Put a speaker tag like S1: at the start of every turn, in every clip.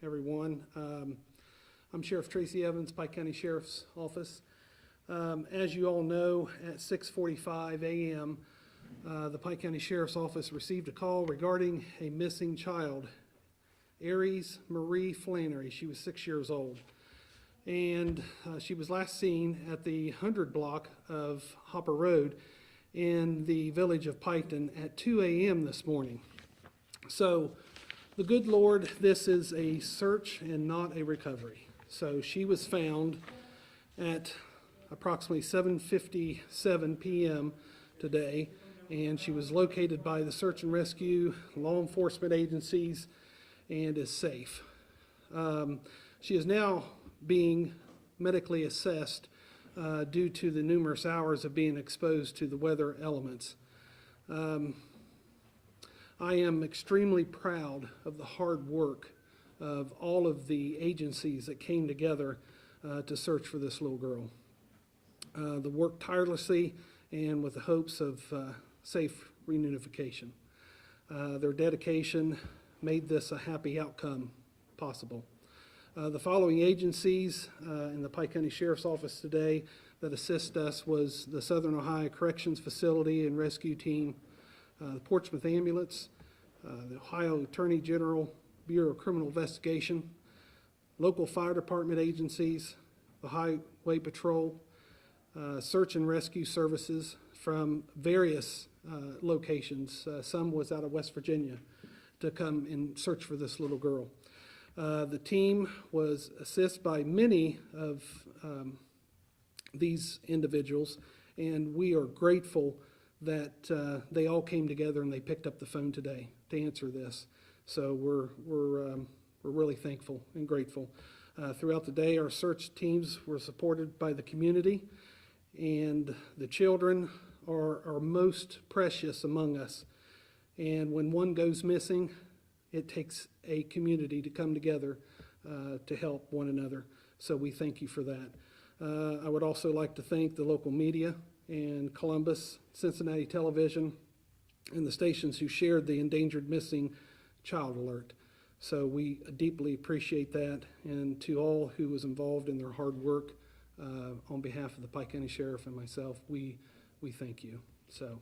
S1: everyone. I'm Sheriff Tracy Evans, Pike County Sheriff's Office. As you all know, at 6:45 a.m., the Pike County Sheriff's Office received a call regarding a missing child, Airies Marie Flannery. She was 6 years old. And she was last seen at the 100 block of Hopper Road in the village of Piketon at 2 a.m. this morning. So the good Lord, this is a search and not a recovery. So she was found at approximately 7:57 p.m. today, and she was located by the search and rescue, law enforcement agencies, and is safe. She is now being medically assessed due to the numerous hours of being exposed to the weather elements. I am extremely proud of the hard work of all of the agencies that came together to search for this little girl. They worked tirelessly and with the hopes of safe reunification. Their dedication made this a happy outcome possible. The following agencies in the Pike County Sheriff's Office today that assist us was the Southern Ohio Corrections Facility and Rescue Team, the Portsmouth Ambulance, the Ohio Attorney General Bureau of Criminal Investigation, local fire department agencies, the Highway Patrol, search and rescue services from various locations. Some was out of West Virginia to come and search for this little girl. The team was assisted by many of these individuals, and we are grateful that they all came together and they picked up the phone today to answer this. So we're really thankful and grateful. Throughout the day, our search teams were supported by the community, and the children are most precious among us. And when one goes missing, it takes a community to come together to help one another. So we thank you for that. I would also like to thank the local media and Columbus, Cincinnati Television, and the stations who shared the endangered missing child alert. So we deeply appreciate that, and to all who was involved in their hard work, on behalf of the Pike County Sheriff and myself, we thank you. So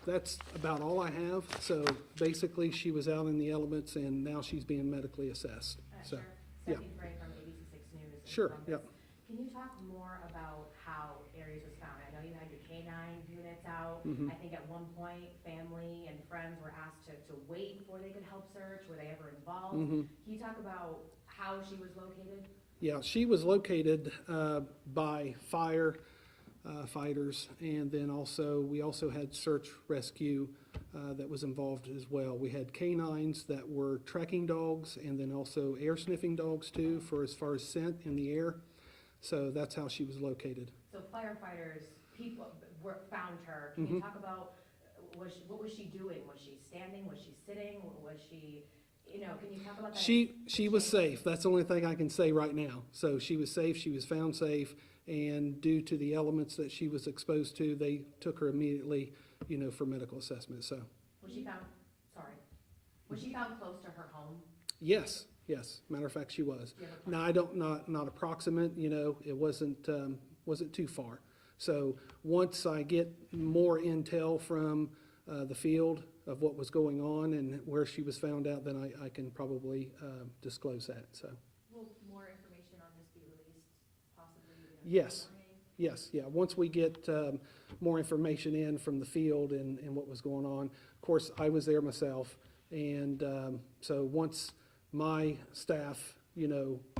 S1: that's about all I have. So basically, she was out in the elements, and now she's being medically assessed. So,
S2: Sure.
S1: yeah.
S2: Stephanie Frey from ABC6 News.
S1: Sure.
S2: Columbus.
S1: Yep.
S2: Can you talk more about how Airies was found? I know you had your K-9 units out.
S1: Mhm.
S2: I think at one point, family and friends were asked to wait before they could help search. Were they ever involved?
S1: Mhm.
S2: Can you talk about how she was located?
S1: Yeah, she was located by fighters, and then we also had search rescue that was involved as well. We had canines that were tracking dogs, and then also air sniffing dogs too, for as far as scent in the air. So that's how she was located.
S2: So firefighters, people found her. Can you talk about what was she doing? Was she standing? Was she sitting? Was she? Can you talk about that?
S1: She was safe. That's the only thing I can say right now. So she was safe. She was found safe, and due to the elements that she was exposed to, they took her immediately, for medical assessment. So
S2: Was she found? Sorry. Was she found close to her home?
S1: yes. Matter of fact, she was. Now I don't not approximate. It wasn't too far. So once I get more intel from the field of what was going on and where she was found out, then I can probably disclose that. So.
S2: Will more information on this be released possibly?
S1: Yes. Yeah. Once we get more information in from the field and what was going on, of course, I was there myself, and so once my staff,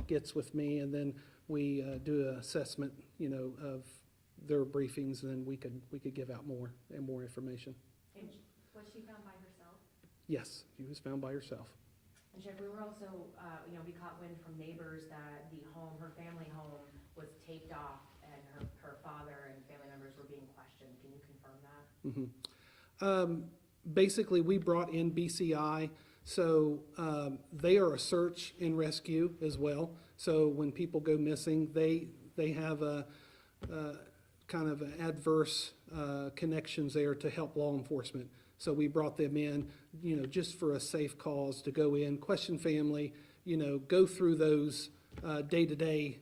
S1: gets with me, and then we do an assessment, of their briefings, and then we could give out more information.
S2: And was she found by herself?
S1: Yes, she was found by herself.
S2: And Sheriff, we were also, we caught wind from neighbors that her family home was taped off, and her father and family members were being questioned. Can you confirm that?
S1: Basically, we brought in BCI, so they are a search and rescue as well. So when people go missing, they have a kind of an adverse connections there to help law enforcement. So we brought them in, just for a safe cause to go in, question family, go through those day-to-day,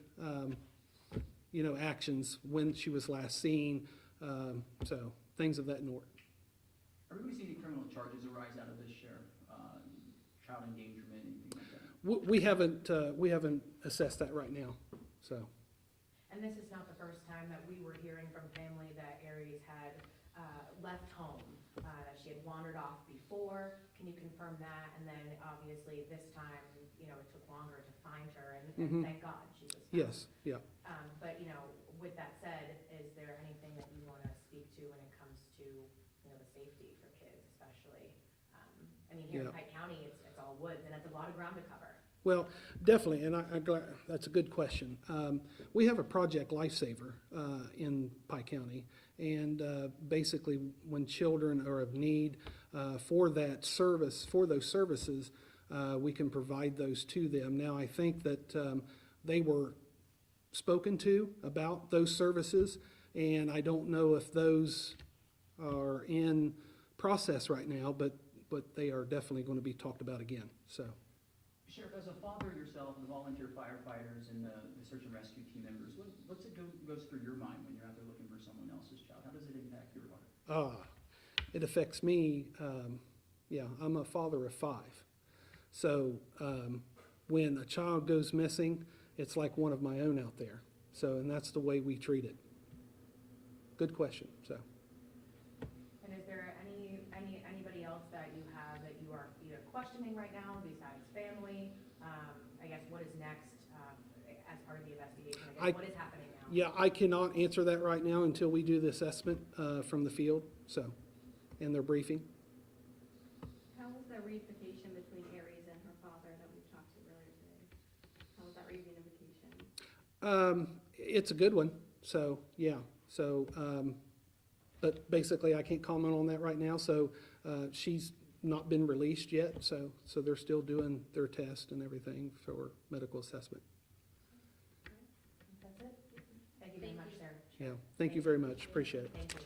S1: actions when she was last seen, so things of that nature.
S3: Are we going to see any criminal charges arise out of this, Sheriff? Child endangerment, anything like that?
S1: We haven't assessed that right now, so.
S2: And this is not the first time that we were hearing from family that Airies had left home, that she had wandered off before. Can you confirm that? And then obviously this time, it took longer to find her, and thank God she was found.
S1: Yes, yeah.
S2: But, with that said, is there anything that you want to speak to when it comes to, the safety for kids especially? Here in Pike County, it's all woods, and it's a lot of ground to cover.
S1: Well, definitely, and I'm glad, that's a good question. We have a Project Lifesaver in Pike County, and basically when children are of need for that service, for those services, we can provide those to them. Now, I think that they were spoken to about those services, and I don't know if those are in process right now, but they are definitely going to be talked about again, so.
S3: Sheriff, as a father yourself, the volunteer firefighters and the search and rescue team members, what's it goes through your mind when you're out there looking for someone else's child? How does it impact your life?
S1: It affects me. I'm a father of 5. So when a child goes missing, it's like one of my own out there. So, and that's the way we treat it. Good question, so.
S2: And is there anybody else that you have that you are either questioning right now besides family? I guess what is next as part of the investigation? I guess what is happening now?
S1: Yeah, I cannot answer that right now until we do the assessment from the field, so, and their briefing.
S4: How was the reunification between Airies and her father that we talked to earlier today? How was that reunification?
S1: It's a good one, so, yeah. So, but basically I can't comment on that right now, so she's not been released yet, so they're still doing their test and everything for medical assessment.
S2: That's it? Thank you very much, sir.
S1: Yeah, thank you very much, appreciate it.
S2: Thank you.